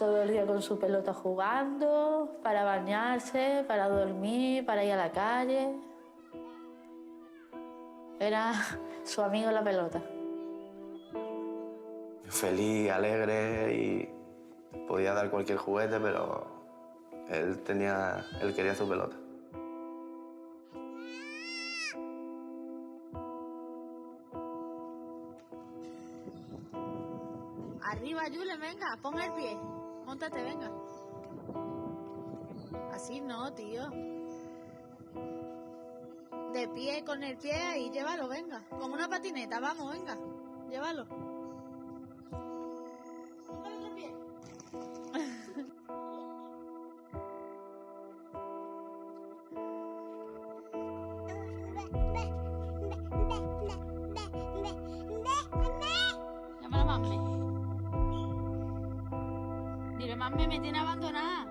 todo el día con su pelota jugando, para bañarse, para dormir, para ir a la calle. Era su amigo la pelota. Feliz, alegre y podía dar cualquier juguete, pero él quería su pelota. Arriba, Julen, venga, pon el pie. Móntate, venga. Así no, tío. De pie, con el pie ahí, llévalo, venga. Como una patineta, vamos, venga. Llévalo. Pon el otro pie. Llama a mami. Dile, mami, me tiene abandonada.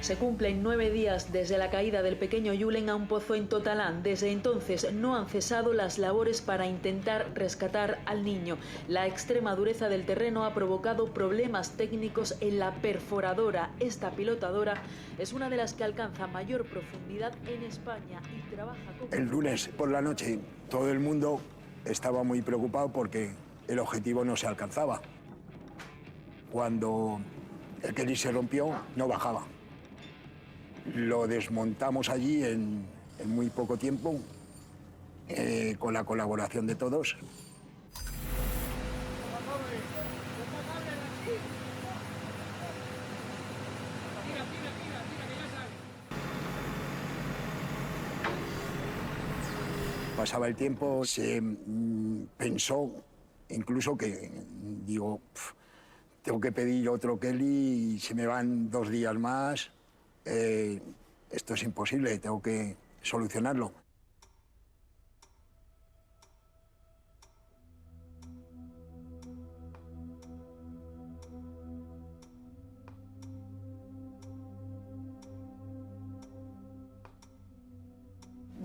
Se cumplen 9 días desde la caída del pequeño Julen a un pozo en Totalán. Desde entonces no han cesado las labores para intentar rescatar al niño. La extrema dureza del terreno ha provocado problemas técnicos en la perforadora. Esta pilotadora es una de las que alcanza mayor profundidad en España y trabaja con... El lunes por la noche todo el mundo estaba muy preocupado porque el objetivo no se alcanzaba. Cuando el Kelly se rompió, no bajaba. Lo desmontamos allí en muy poco tiempo, con la colaboración de todos. Pasaba el tiempo, se pensó incluso que, digo, tengo que pedir otro Kelly y se me van 2 días más. Esto es imposible, tengo que solucionarlo.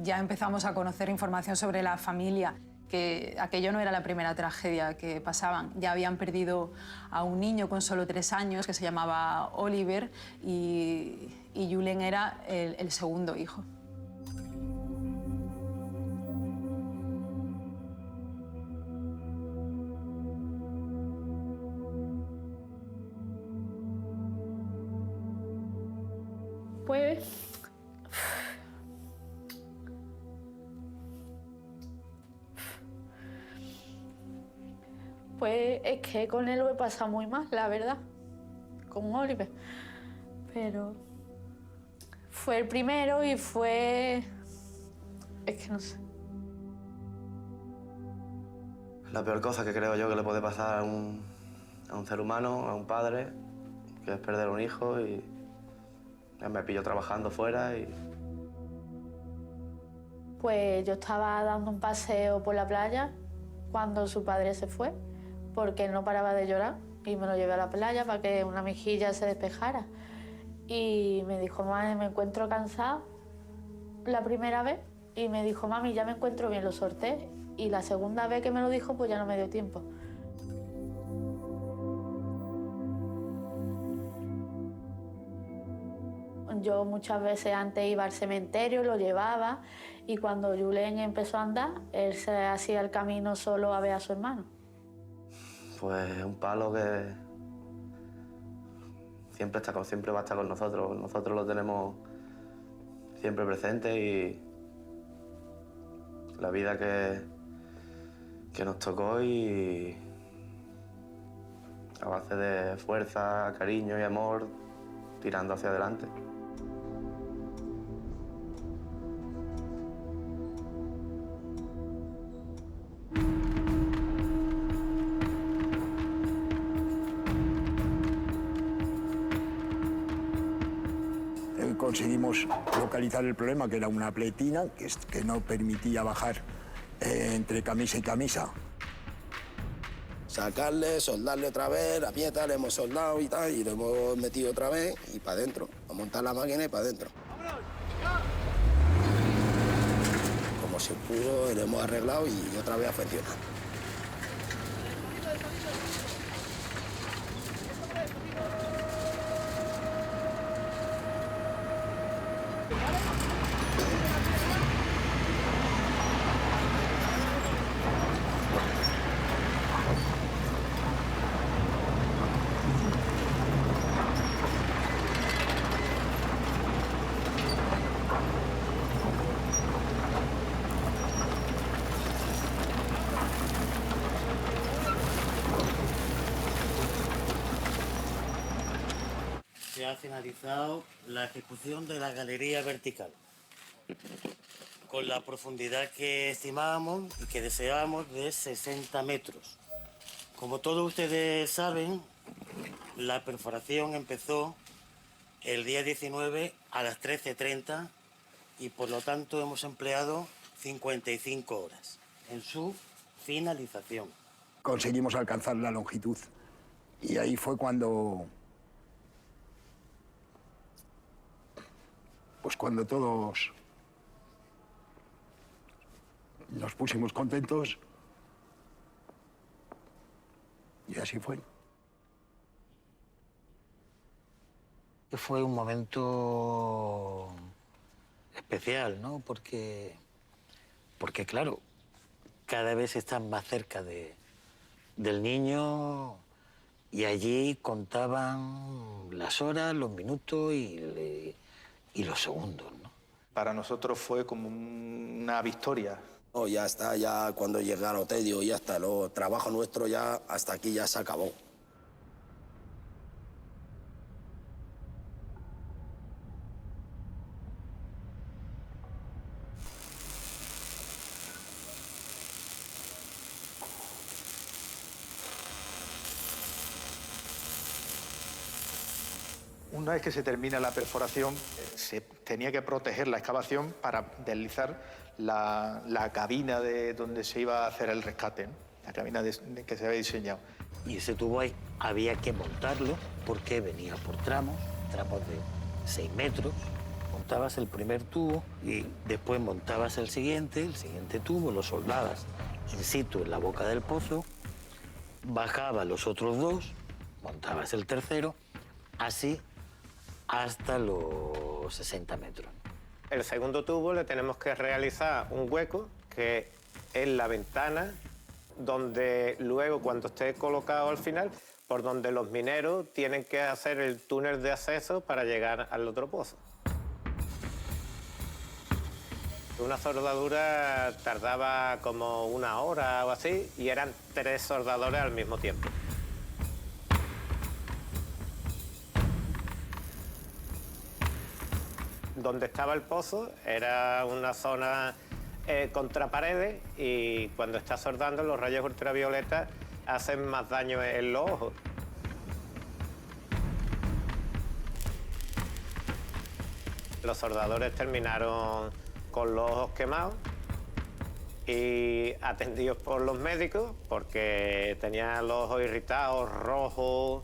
Ya empezamos a conocer información sobre la familia, que aquello no era la primera tragedia que pasaban. Ya habían perdido a un niño con solo 3 años que se llamaba Oliver y Julen era el segundo hijo. Pues es que con él lo he pasado muy mal, la verdad, con Oliver. Pero fue el primero y fue... Es que no sé. La peor cosa que creo yo que le puede pasar a un ser humano, a un padre, que es perder un hijo y me pillo trabajando fuera y... Pues yo estaba dando un paseo por la playa cuando su padre se fue, porque él no paraba de llorar y me lo llevé a la playa para que una mejilla se despejara. Y me dijo, mami, me encuentro cansado la primera vez y me dijo, mami, ya me encuentro bien, lo solté. Y la segunda vez que me lo dijo, pues ya no me dio tiempo. Yo muchas veces antes iba al cementerio, lo llevaba y cuando Julen empezó a andar, él se hacía el camino solo a ver a su hermano. Pues un palo que siempre va a estar con nosotros. Nosotros lo tenemos siempre presente y la vida que nos tocó y a base de fuerza, cariño y amor, tirando hacia adelante. Conseguimos localizar el problema, que era una pletina que no permitía bajar entre camisa y camisa. Sacarle, soldarle otra vez, la pieza le hemos soldado y tal, y lo hemos metido otra vez y para adentro, a montar la máquina y para adentro. Como se pudo, lo hemos arreglado y otra vez a funcionar. Se ha finalizado la ejecución de la galería vertical, con la profundidad que estimábamos y que deseábamos de 60 metros. Como todos ustedes saben, la perforación empezó el día 19 a las 13:30 y por lo tanto hemos empleado 55 horas en su finalización. Conseguimos alcanzar la longitud y ahí fue cuando todos nos pusimos contentos y así fue. Fue un momento especial, ¿no? Porque claro, cada vez están más cerca del niño y allí contaban las horas, los minutos y los segundos, ¿no? Para nosotros fue como una victoria. Oh, ya está, ya cuando llegué al hotel, digo, ya está, el trabajo nuestro ya hasta aquí ya se acabó. Una vez que se termina la perforación, se tenía que proteger la excavación para deslizar la cabina de donde se iba a hacer el rescate, ¿no? La cabina que se había diseñado. Y ese tubo ahí había que montarlo porque venía por tramos de 6 metros. Montabas el primer tubo y después montabas el siguiente tubo, lo soldabas in situ en la boca del pozo, bajabas los otros dos, montabas el tercero, así hasta los 60 metros. El segundo tubo le tenemos que realizar un hueco que es la ventana donde luego, cuando esté colocado al final, por donde los mineros tienen que hacer el túnel de acceso para llegar al otro pozo. Una soldadura tardaba como 1 hora o así y eran 3 soldadores al mismo tiempo. Donde estaba el pozo era una zona contra paredes y cuando está soldando los rayos ultravioletas hacen más daño en los ojos. Los soldadores terminaron con los ojos quemados y atendidos por los médicos porque tenían los ojos irritados, rojos,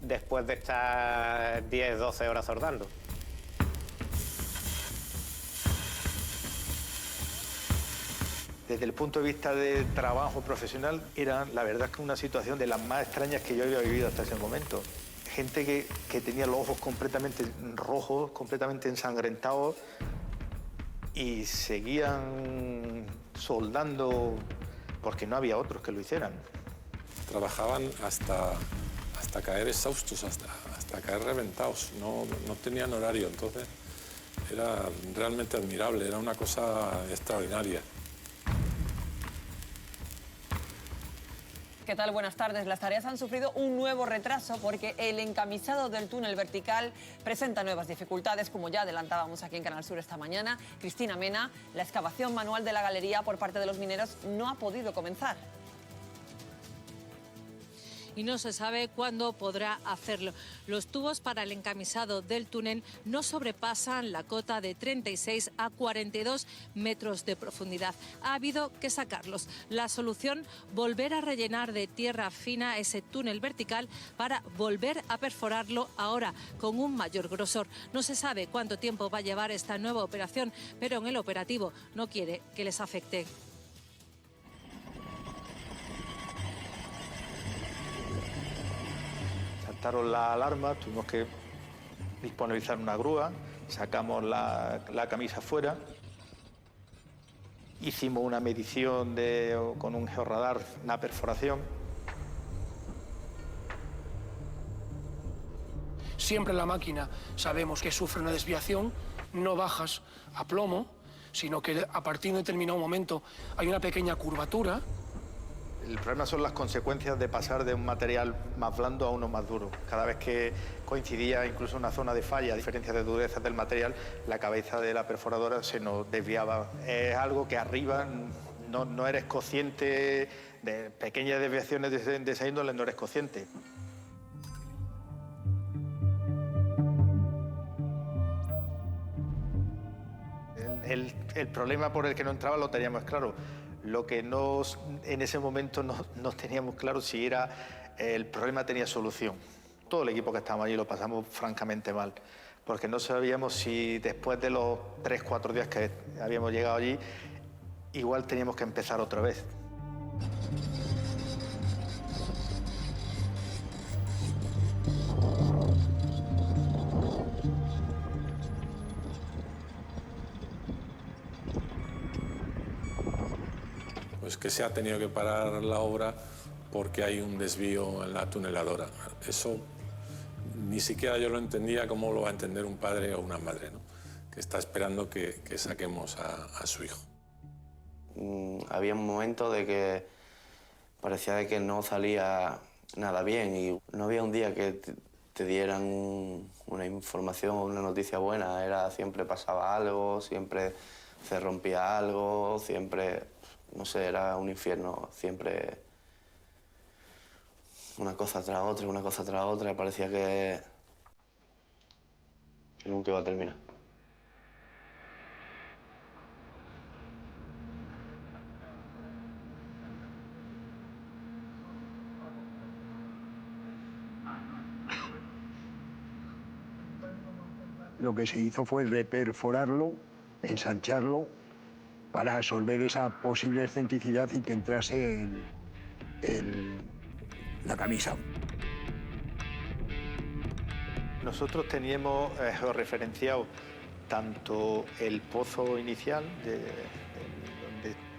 después de estar 10, 12 horas soldando. Desde el punto de vista de trabajo profesional, era la verdad que una situación de las más extrañas que yo había vivido hasta ese momento. Gente que tenía los ojos completamente rojos, completamente ensangrentados y seguían soldando porque no había otros que lo hicieran. Trabajaban hasta caer exhaustos, hasta caer reventados. No tenían horario, entonces era realmente admirable, era una cosa extraordinaria. ¿qué tal? Buenas tardes. Las tareas han sufrido un nuevo retraso porque el encamisado del túnel vertical presenta nuevas dificultades, como ya adelantábamos aquí en Canal Sur esta mañana. Cristina Mena, la excavación manual de la galería por parte de los mineros no ha podido comenzar. Y no se sabe cuándo podrá hacerlo. Los tubos para el encamisado del túnel no sobrepasan la cota de 36 a 42 metros de profundidad. Ha habido que sacarlos. La solución, volver a rellenar de tierra fina ese túnel vertical para volver a perforarlo ahora con un mayor grosor. No se sabe cuánto tiempo va a llevar esta nueva operación, pero en el operativo no quiere que les afecte. Saltaron la alarma, tuvimos que disponibilizar una grúa, sacamos la camisa fuera, hicimos una medición con un georradar, una perforación. Siempre en la máquina sabemos que sufre una desviación, no bajas a plomo, sino que a partir de un determinado momento hay una pequeña curvatura. El problema son las consecuencias de pasar de un material más blando a uno más duro. Cada vez que coincidía incluso una zona de falla, a diferencia de dureza del material, la cabeza de la perforadora se nos desviaba. Es algo que arriba no eres consciente de pequeñas desviaciones de esa índole, no eres consciente. El problema por el que no entraba lo teníamos claro. Lo que en ese momento no teníamos claro si el problema tenía solución. Todo el equipo que estábamos allí lo pasamos francamente mal, porque no sabíamos si después de los 3-4 días que habíamos llegado allí, igual teníamos que empezar otra vez. Pues que se ha tenido que parar la obra porque hay un desvío en la tuneladora. Eso ni siquiera yo lo entendía, como lo va a entender un padre o una madre, ¿no? Que está esperando que saquemos a su hijo. Había un momento de que parecía de que no salía nada bien y no había un día que te dieran una información o una noticia buena. Siempre pasaba algo, siempre se rompía algo, siempre... No sé, era un infierno, siempre una cosa tras otra, una cosa tras otra. Parecía que nunca iba a terminar. Lo que se hizo fue reperforarlo, ensancharlo, para absorber esa posible excentricidad y que entrase la camisa. Nosotros teníamos georreferenciado tanto el pozo inicial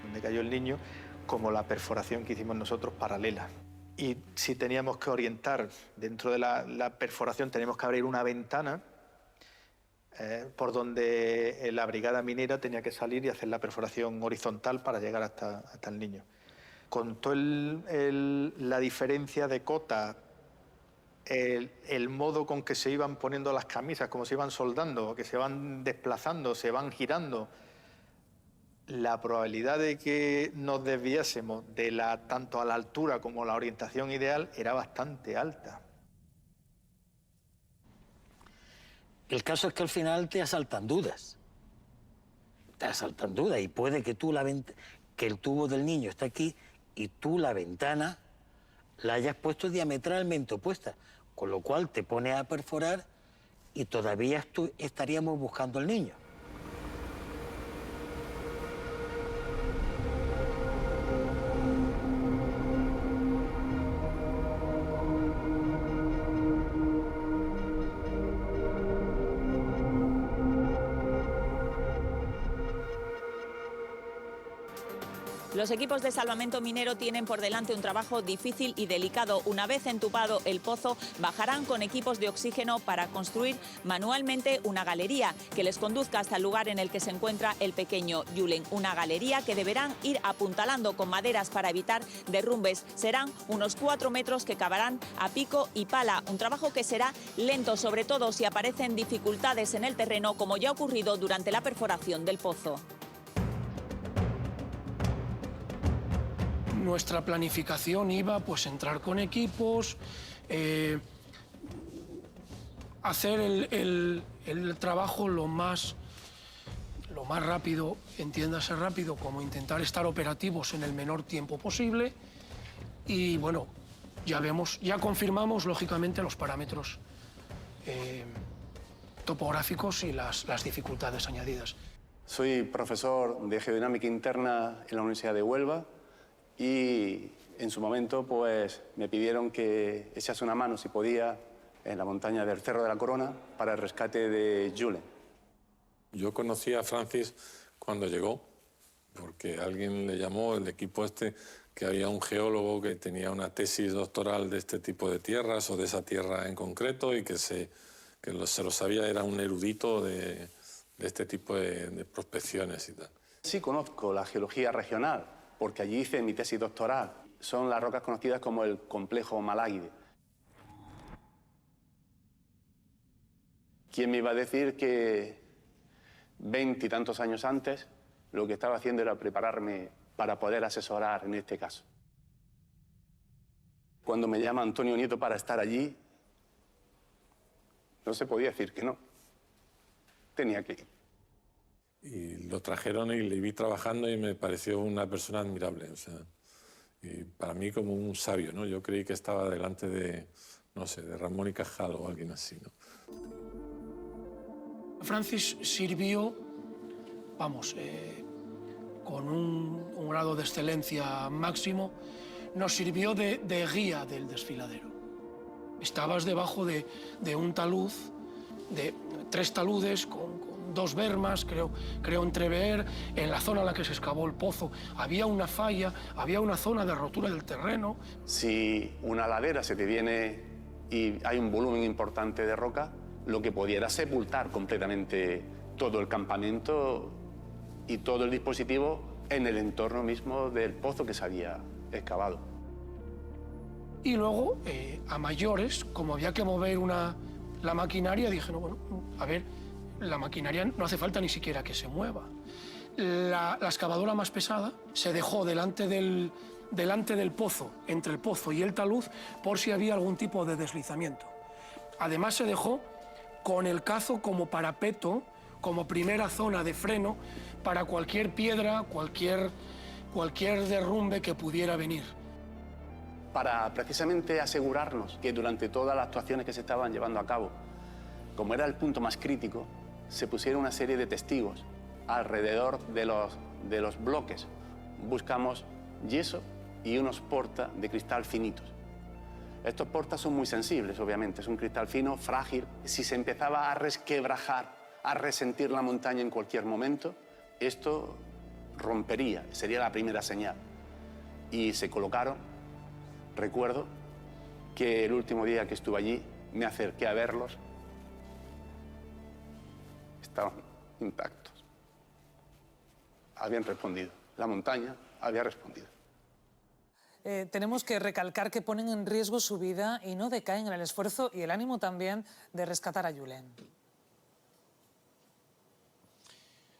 donde cayó el niño como la perforación que hicimos nosotros paralela. Y si teníamos que orientar dentro de la perforación, teníamos que abrir una ventana por donde la brigada minera tenía que salir y hacer la perforación horizontal para llegar hasta el niño. Con toda la diferencia de cota, el modo con que se iban poniendo las camisas, cómo se iban soldando, que se van desplazando, se van girando, la probabilidad de que nos desviásemos tanto a la altura como a la orientación ideal era bastante alta. El caso es que al final te asaltan dudas. Te asaltan dudas y puede que que el tubo del niño está aquí y tú la ventana la hayas puesto diametralmente opuesta, con lo cual te pones a perforar y todavía estaríamos buscando al niño. Los equipos de salvamento minero tienen por delante un trabajo difícil y delicado. Una vez entubado el pozo, bajarán con equipos de oxígeno para construir manualmente una galería que les conduzca hasta el lugar en el que se encuentra el pequeño Julen. Una galería que deberán ir apuntalando con maderas para evitar derrumbes. Serán unos 4 metros que cavarán a pico y pala. Un trabajo que será lento, sobre todo si aparecen dificultades en el terreno, como ya ha ocurrido durante la perforación del pozo. Nuestra planificación iba pues entrar con equipos, hacer el trabajo lo más rápido, entiéndase rápido, como intentar estar operativos en el menor tiempo posible. Y bueno, ya confirmamos lógicamente los parámetros topográficos y las dificultades añadidas. Soy profesor de geodinámica interna en la Universidad de Huelva y en su momento pues me pidieron que echase una mano, si podía, en la montaña del Cerro de la Corona para el rescate de Julen. Yo conocí a Francis cuando llegó, porque alguien le llamó, el equipo este, que había un geólogo que tenía una tesis doctoral de este tipo de tierras o de esa tierra en concreto y que se lo sabía, era un erudito de este tipo de prospecciones y tal. Sí conozco la geología regional, porque allí hice mi tesis doctoral. Son las rocas conocidas como el complejo Maláguide. ¿Quién me iba a decir que 20 y tantos años antes lo que estaba haciendo era prepararme para poder asesorar en este caso? Cuando me llama Antonio Nieto para estar allí, no se podía decir que no. Tenía que ir. Y lo trajeron y le vi trabajando y me pareció una persona admirable. O sea, y para mí como un sabio, ¿no? Yo creí que estaba delante de, no sé, de Ramón y Cajal o alguien así, ¿no? Francis sirvió, vamos, con un grado de excelencia máximo, nos sirvió de guía del desfiladero. Estabas debajo de un talud, de 3 taludes con 2 bermas, creo entrever, en la zona en la que se excavó el pozo. Había una falla, había una zona de rotura del terreno. Si una ladera se te viene y hay un volumen importante de roca, lo que podía era sepultar completamente todo el campamento y todo el dispositivo en el entorno mismo del pozo que se había excavado. Y luego, a mayores, como había que mover la maquinaria, dije, no, bueno, a ver, la maquinaria no hace falta ni siquiera que se mueva. La excavadora más pesada se dejó delante del pozo, entre el pozo y el talud, por si había algún tipo de deslizamiento. Además se dejó con el cazo como parapeto, como primera zona de freno para cualquier piedra, cualquier derrumbe que pudiera venir. Para precisamente asegurarnos que durante todas las actuaciones que se estaban llevando a cabo, como era el punto más crítico, se pusieron una serie de testigos alrededor de los bloques. Buscamos yeso y unos porta de cristal finitos. Estos portas son muy sensibles, obviamente, es un cristal fino, frágil. Si se empezaba a resquebrajar, a resentir la montaña en cualquier momento, esto rompería, sería la primera señal. Y se colocaron, recuerdo que el último día que estuve allí, me acerqué a verlos, estaban intactos. Habían respondido, la montaña había respondido. Tenemos que recalcar que ponen en riesgo su vida y no decaen en el esfuerzo y el ánimo también de rescatar a Julen.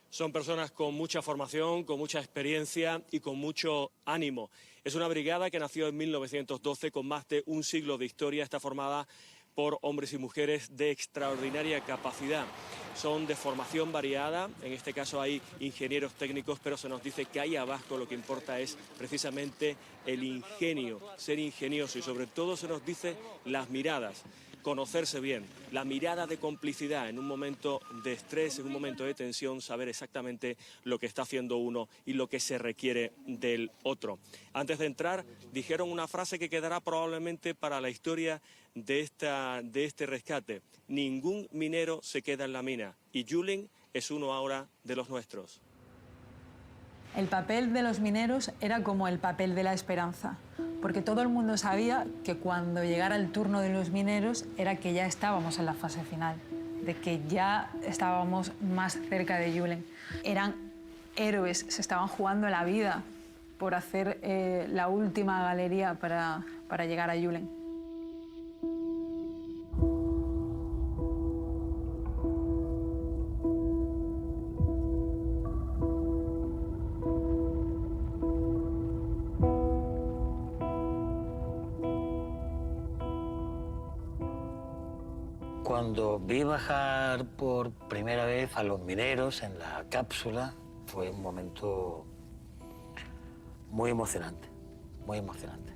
Son personas con mucha formación, con mucha experiencia y con mucho ánimo. Es una brigada que nació en 1912 con más de un siglo de historia. Está formada por hombres y mujeres de extraordinaria capacidad. Son de formación variada, en este caso hay ingenieros técnicos, pero se nos dice que ahí abajo lo que importa es precisamente el ingenio, ser ingenioso, y sobre todo se nos dice las miradas, conocerse bien, la mirada de complicidad en un momento de estrés, en un momento de tensión, saber exactamente lo que está haciendo uno y lo que se requiere del otro. Antes de entrar, dijeron una frase que quedará probablemente para la historia de este rescate: ningún minero se queda en la mina, y Julen es uno ahora de los nuestros. El papel de los mineros era como el papel de la esperanza, porque todo el mundo sabía que cuando llegara el turno de los mineros era que ya estábamos en la fase final, de que ya estábamos más cerca de Julen. Eran héroes, se estaban jugando la vida por hacer la última galería para llegar a Julen. Cuando vi bajar por primera vez a los mineros en la cápsula, fue un momento muy emocionante, muy emocionante.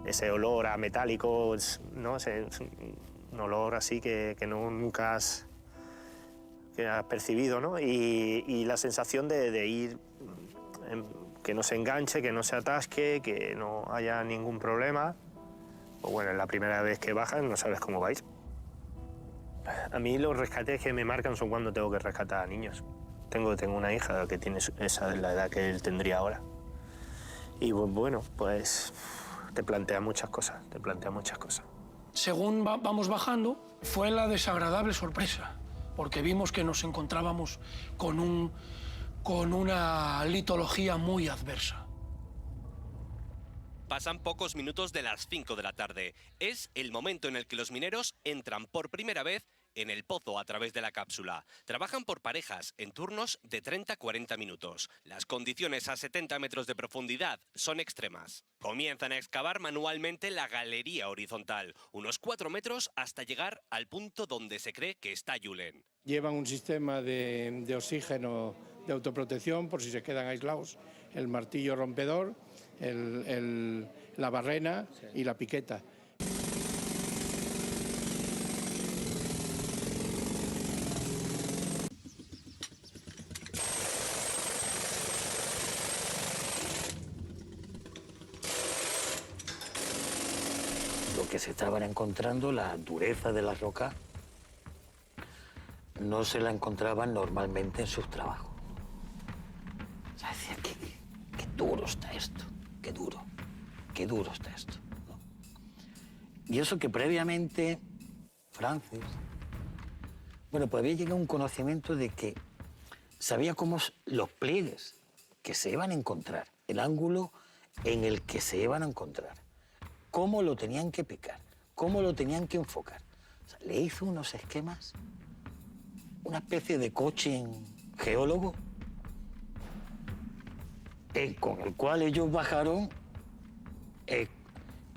Ese olor a metálico, ¿no? Es un olor así que nunca has percibido, ¿no? Y la sensación de ir, que no se enganche, que no se atasque, que no haya ningún problema. Pues bueno, es la primera vez que bajan, no sabes cómo vais. A mí los rescates que me marcan son cuando tengo que rescatar a niños. Tengo una hija que tiene esa la edad que él tendría ahora. Y bueno, pues te plantea muchas cosas, Según vamos bajando, fue la desagradable sorpresa, porque vimos que nos encontrábamos con una litología muy adversa. Pasan pocos minutos de las 5 de la tarde. Es el momento en el que los mineros entran por primera vez en el pozo a través de la cápsula. Trabajan por parejas en turnos de 30-40 minutos. Las condiciones a 70 metros de profundidad son extremas. Comienzan a excavar manualmente la galería horizontal, unos 4 metros hasta llegar al punto donde se cree que está Julen. Llevan un sistema de oxígeno de autoprotección por si se quedan aislados, el martillo rompedor, la barrena y la piqueta. Lo que se estaban encontrando, la dureza de la roca, no se la encontraban normalmente en sus trabajos. O sea, decía, qué duro está esto, qué duro está esto, ¿no? Y eso que previamente, Francis, bueno, pues había llegado a un conocimiento de que sabía cómo los pliegues que se iban a encontrar, el ángulo en el que se iban a encontrar, cómo lo tenían que picar, cómo lo tenían que enfocar. O sea, le hizo unos esquemas, una especie de coaching geólogo, con el cual ellos bajaron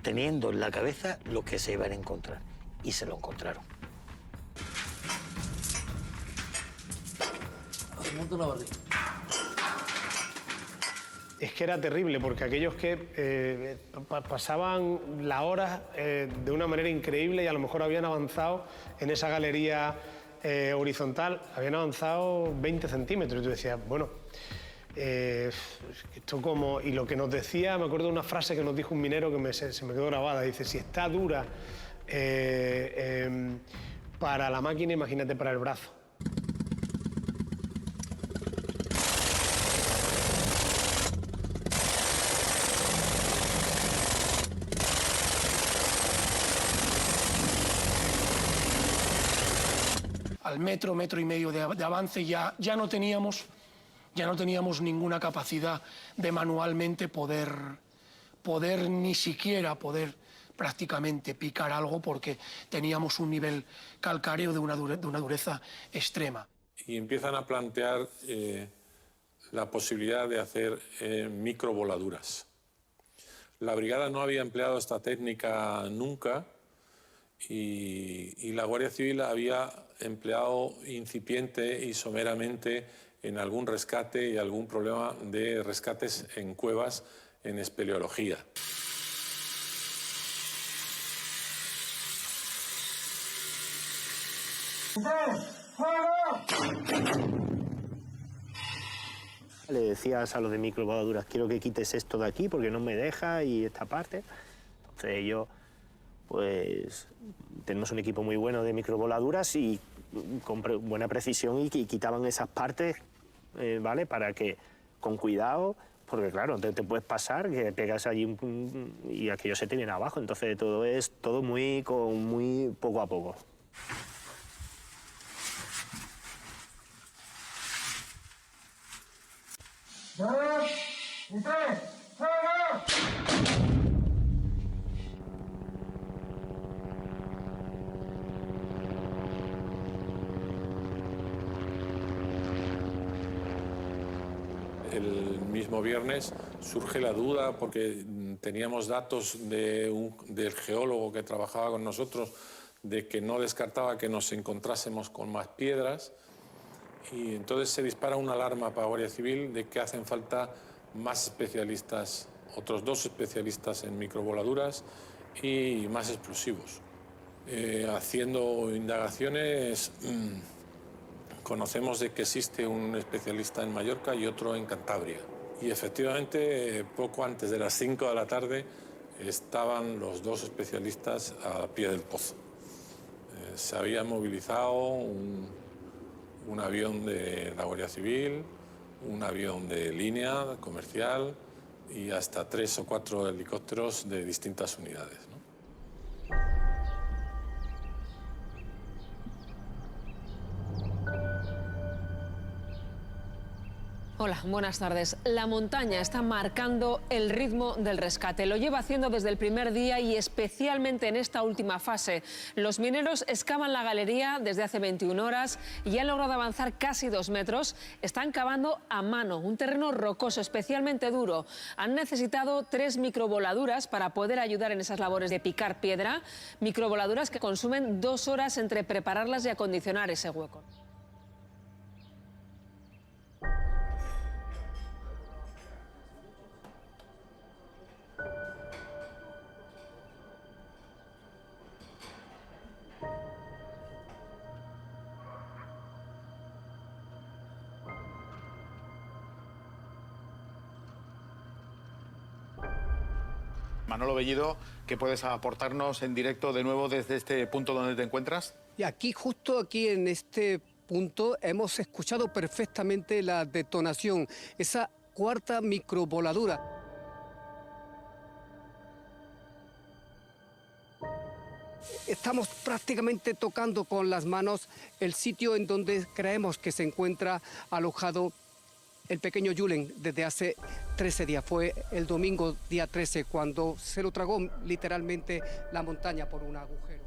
teniendo en la cabeza lo que se iban a encontrar. Y se lo encontraron. Es que era terrible, porque aquellos que pasaban las horas de una manera increíble y a lo mejor habían avanzado en esa galería horizontal, habían avanzado 20 centímetros. Y tú decías, bueno, esto como... Y lo que nos decía, me acuerdo de una frase que nos dijo un minero que se me quedó grabada, dice, si está dura para la máquina, imagínate para el brazo. Al metro y medio de avance ya no teníamos ninguna capacidad de manualmente poder ni siquiera prácticamente picar algo, porque teníamos un nivel calcáreo de una dureza extrema. Y empiezan a plantear la posibilidad de hacer microvoladuras. La brigada no había empleado esta técnica nunca y la Guardia Civil había empleado incipiente y someramente en algún rescate y algún problema de rescates en cuevas en espeleología. Le decías a los de microvoladuras, quiero que quites esto de aquí porque no me deja y esta parte. Entonces ellos, pues, tenemos un equipo muy bueno de microvoladuras y con buena precisión y quitaban esas partes, ¿vale? Para que, con cuidado, porque claro, te puedes pasar, que pegas allí y aquello se te viene abajo, entonces todo es muy poco a poco. El mismo viernes surge la duda porque teníamos datos del geólogo que trabajaba con nosotros de que no descartaba que nos encontrásemos con más piedras y entonces se dispara una alarma para Guardia Civil de que hacen falta más especialistas, otros 2 especialistas en microvoladuras y más explosivos. Haciendo indagaciones conocemos de que existe un especialista en Mallorca y otro en Cantabria. Y efectivamente, poco antes de las 5 de la tarde estaban los 2 especialistas a pie del pozo. Se había movilizado un avión de la Guardia Civil, un avión de línea comercial y hasta 3 o 4 helicópteros de distintas unidades, ¿no? Hola, buenas tardes. La montaña está marcando el ritmo del rescate. Lo lleva haciendo desde el primer día y especialmente en esta última fase. Los mineros excavan la galería desde hace 21 horas y han logrado avanzar casi 2 metros. Están cavando a mano, un terreno rocoso, especialmente duro. Han necesitado 3 microvoladuras para poder ayudar en esas labores de picar piedra. Microvoladuras que consumen 2 horas entre prepararlas y acondicionar ese hueco. Manolo Bellido, ¿qué puedes aportarnos en directo de nuevo desde este punto donde te encuentras? Y aquí, justo aquí en este punto, hemos escuchado perfectamente la detonación, esa 4ª microvoladura. Estamos prácticamente tocando con las manos el sitio en donde creemos que se encuentra alojado el pequeño Julen desde hace 13 días. Fue el domingo, día 13, cuando se lo tragó literalmente la montaña por un agujero.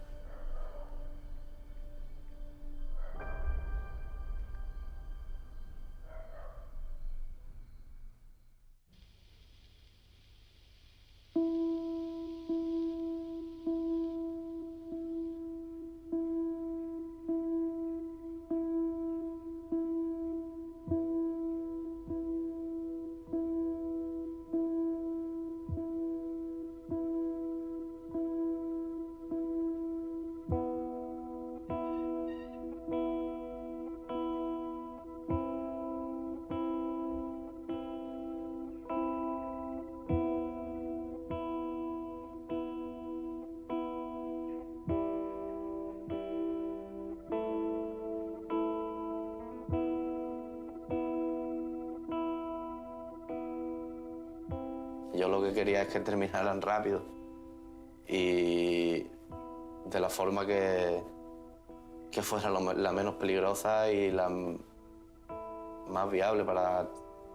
Yo lo que quería es que terminaran rápido y de la forma que fuera la menos peligrosa y la más viable para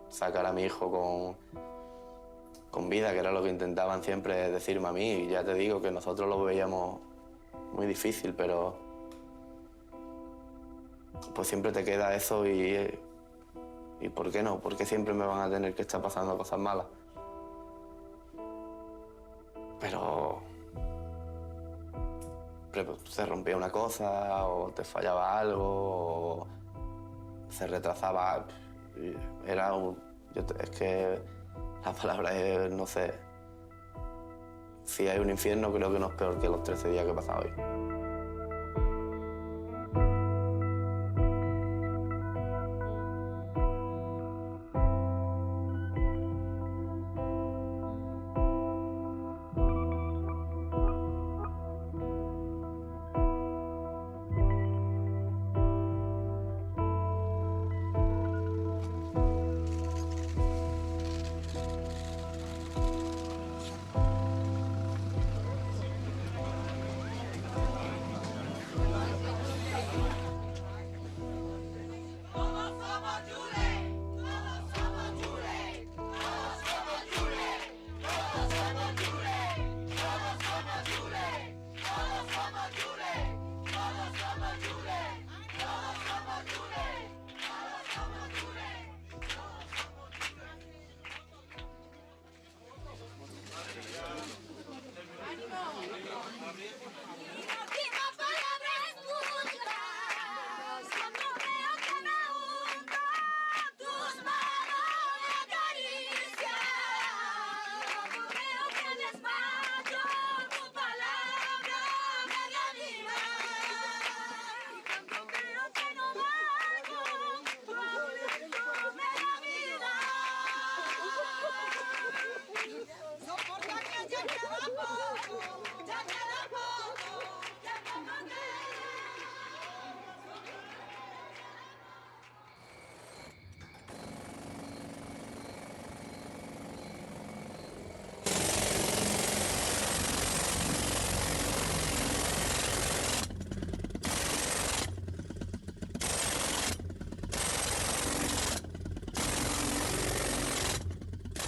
sacar a mi hijo con vida, que era lo que intentaban siempre decirme a mí. Y ya te digo que nosotros lo veíamos muy difícil, pero pues siempre te queda eso y ¿por qué no? ¿Por qué siempre me van a tener que estar pasando cosas malas? Pero se rompía una cosa o te fallaba algo o se retrasaba. Es que la palabra es, no sé, si hay un infierno creo que no es peor que los 13 días que he pasado hoy.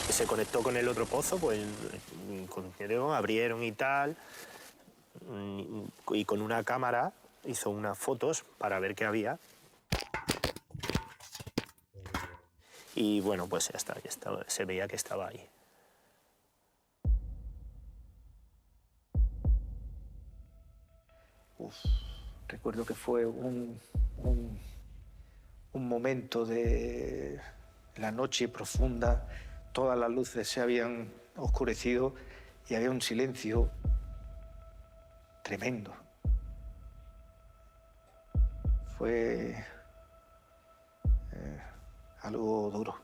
Se conectó con el otro pozo, pues abrieron y tal, y con una cámara hizo unas fotos para ver qué había. Y bueno, pues ya está, se veía que estaba ahí. Recuerdo que fue un momento de la noche profunda. Todas las luces se habían oscurecido y había un silencio tremendo. Fue algo duro.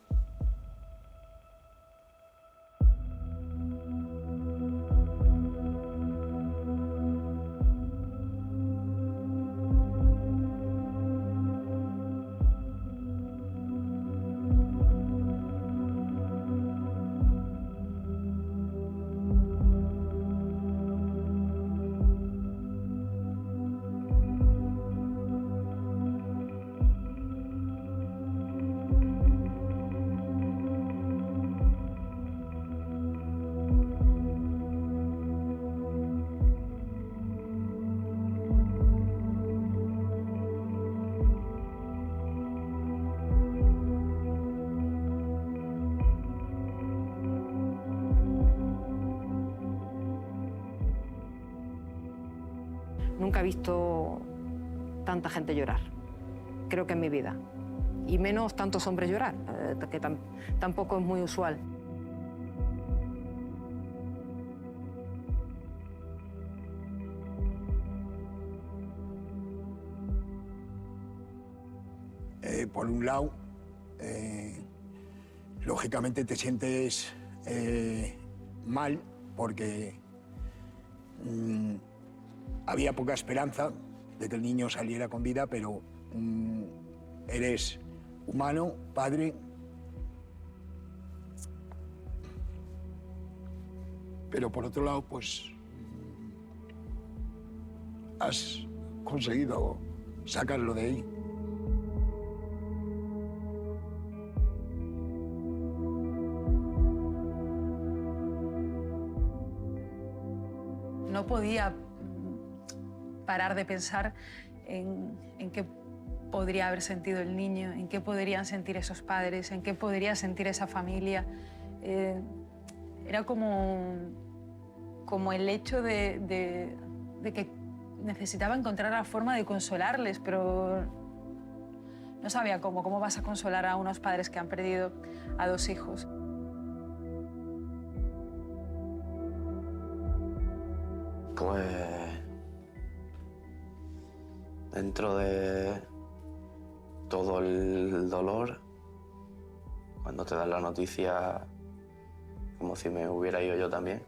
Nunca he visto tanta gente llorar, creo que en mi vida. Y menos tantos hombres llorar, que tampoco es muy usual. Por un lado, lógicamente te sientes mal porque había poca esperanza de que el niño saliera con vida, pero eres humano, padre, pero por otro lado, pues has conseguido sacarlo de ahí. No podía parar de pensar en qué podría haber sentido el niño, en qué podrían sentir esos padres, en qué podría sentir esa familia. Era como el hecho de que necesitaba encontrar la forma de consolarles, pero no sabía cómo. ¿Cómo vas a consolar a unos padres que han perdido a 2 hijos? Pues dentro de todo el dolor, cuando te dan la noticia, como si me hubiera ido yo también.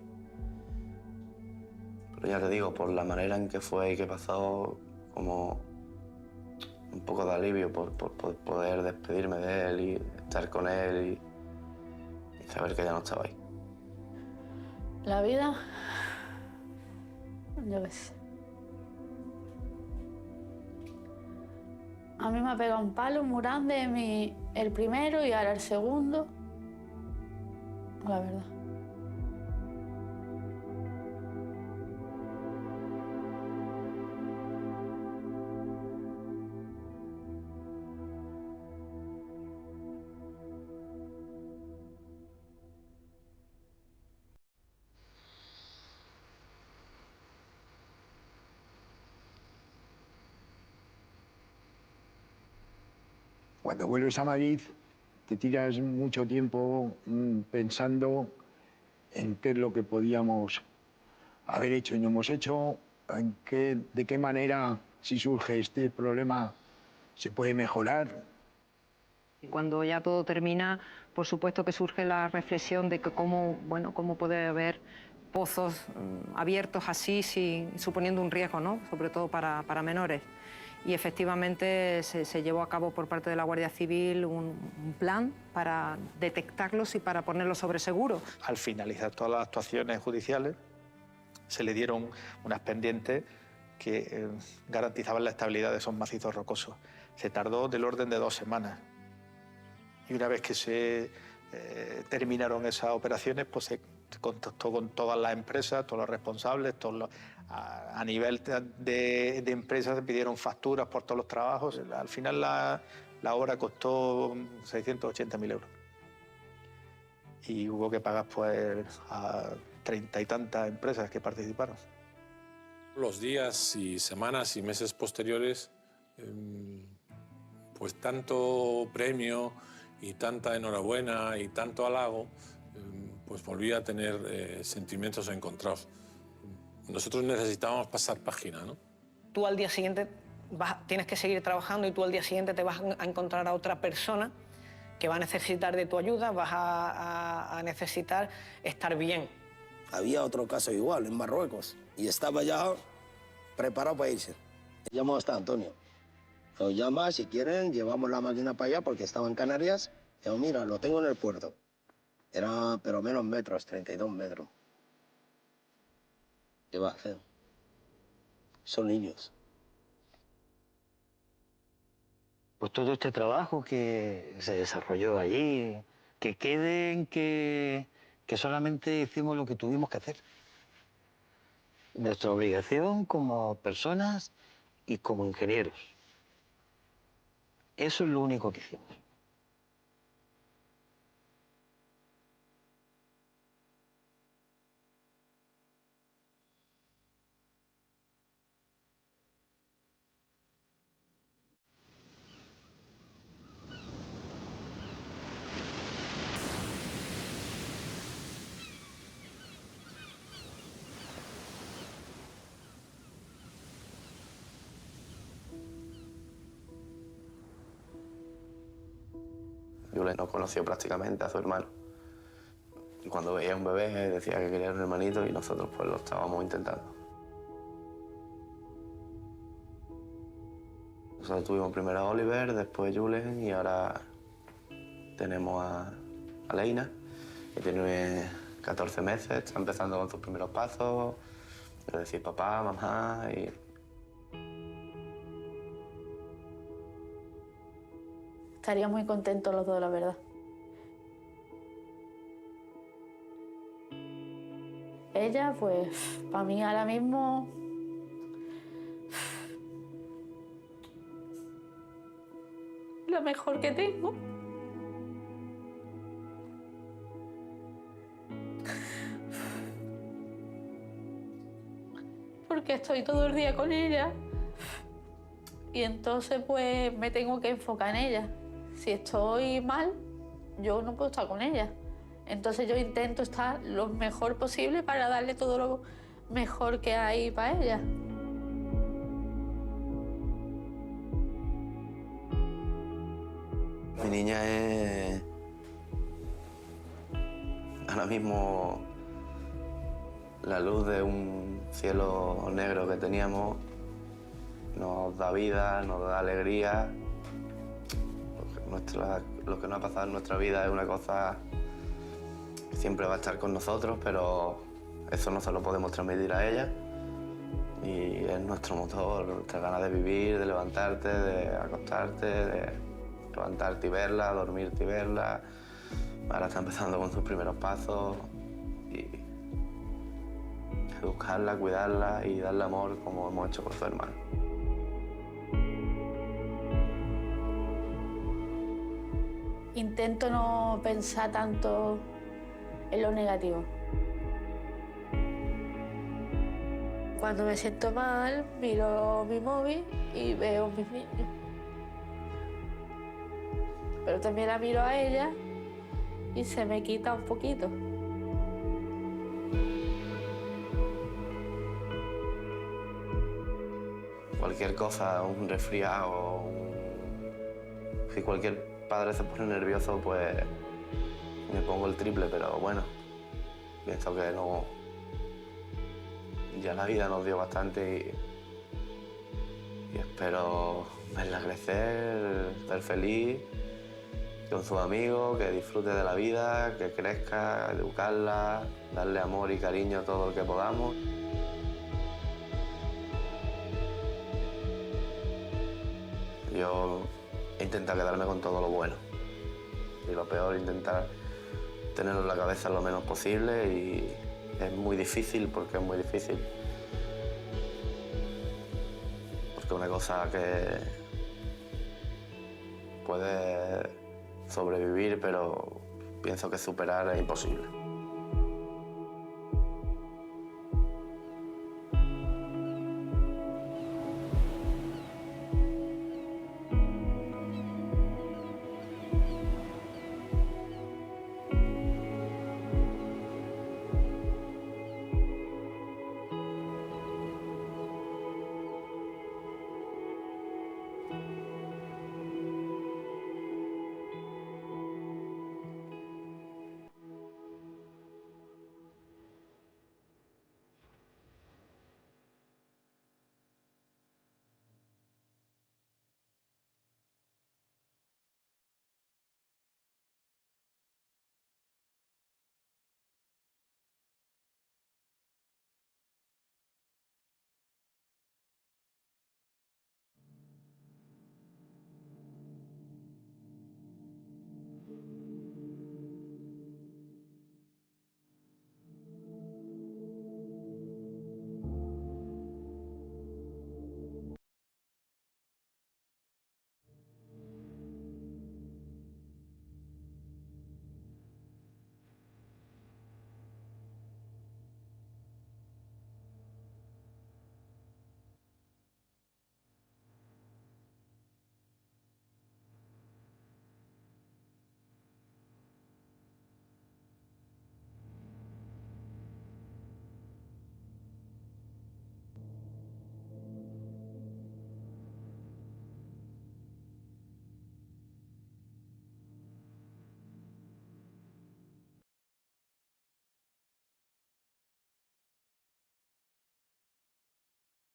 Pero ya te digo, por la manera en que fue y que pasó, como un poco de alivio por poder despedirme de él y estar con él y saber que ya no estaba ahí. La vida, yo qué sé. A mí me ha pegado un palo muy grande, el primero y ahora el segundo. La verdad. Cuando vuelves a Madrid, te tiras mucho tiempo pensando en qué es lo que podíamos haber hecho y no hemos hecho, de qué manera, si surge este problema, se puede mejorar. Y cuando ya todo termina, por supuesto que surge la reflexión de que cómo puede haber pozos abiertos así, suponiendo un riesgo, ¿no? Sobre todo para menores. Y efectivamente se llevó a cabo por parte de la Guardia Civil un plan para detectarlos y para ponerlos sobre seguro. Al finalizar todas las actuaciones judiciales, se le dieron unas pendientes que garantizaban la estabilidad de esos macizos rocosos. Se tardó del orden de 2 semanas. Y una vez que se terminaron esas operaciones, pues se contactó con todas las empresas, todos los responsables, a nivel de empresas se pidieron facturas por todos los trabajos. Al final la obra costó 680.000 euros. Y hubo que pagar pues a 30 y tantas empresas que participaron. Los días y semanas y meses posteriores, pues tanto premio y tanta enhorabuena y tanto halago, pues volví a tener sentimientos encontrados. Nosotros necesitábamos pasar página, ¿no? Tú al día siguiente tienes que seguir trabajando y tú al día siguiente te vas a encontrar a otra persona que va a necesitar de tu ayuda, vas a necesitar estar bien. Había otro caso igual en Marruecos y estaba ya preparado para irse. Llamó hasta Antonio. Nos llama, si quieren, llevamos la máquina para allá porque estaba en Canarias. Digo, mira, lo tengo en el puerto. Era, pero menos metros, 32 metros. ¿Qué va a hacer? Son niños. Pues todo este trabajo que se desarrolló allí, que queden que solamente hicimos lo que tuvimos que hacer. Nuestra obligación como personas y como ingenieros. Eso es lo único que hicimos. Julen no conoció prácticamente a su hermano. Y cuando veía un bebé decía que quería un hermanito y nosotros pues lo estábamos intentando. Nosotros tuvimos primero a Oliver, después Julen y ahora tenemos a Leina, que tiene 14 meses, está empezando con sus primeros pasos, quiero decir papá, mamá y... Estaría muy contentos los dos, la verdad. Ella, pues, para mí ahora mismo... lo mejor que tengo. Porque estoy todo el día con ella. Y entonces, pues, me tengo que enfocar en ella. Si estoy mal, yo no puedo estar con ella. Entonces yo intento estar lo mejor posible para darle todo lo mejor que hay para ella. Mi niña es ahora mismo la luz de un cielo negro que teníamos. Nos da vida, nos da alegría. Lo que nos ha pasado en nuestra vida es una cosa que siempre va a estar con nosotros, pero eso no se lo podemos transmitir a ella. Y es nuestro motor, nuestra ganas de vivir, de levantarte, de acostarte, de levantarte y verla, dormirte y verla. Ahora está empezando con sus primeros pasos y educarla, cuidarla y darle amor como hemos hecho con su hermano. Intento no pensar tanto en lo negativo. Cuando me siento mal, miro mi móvil y veo mis niños. Pero también la miro a ella y se me quita un poquito. Cualquier cosa, un resfriado, si cualquier padre se pone nervioso, pues me pongo el triple, pero bueno, pienso que no ya la vida nos dio bastante y espero verla crecer, estar feliz con sus amigos, que disfrute de la vida, que crezca, educarla, darle amor y cariño a todo lo que podamos. Yo intento quedarme con todo lo bueno y lo peor intentar tenerlo en la cabeza lo menos posible y es muy difícil porque es muy difícil. Porque una cosa que puede sobrevivir, pero pienso que superar es imposible.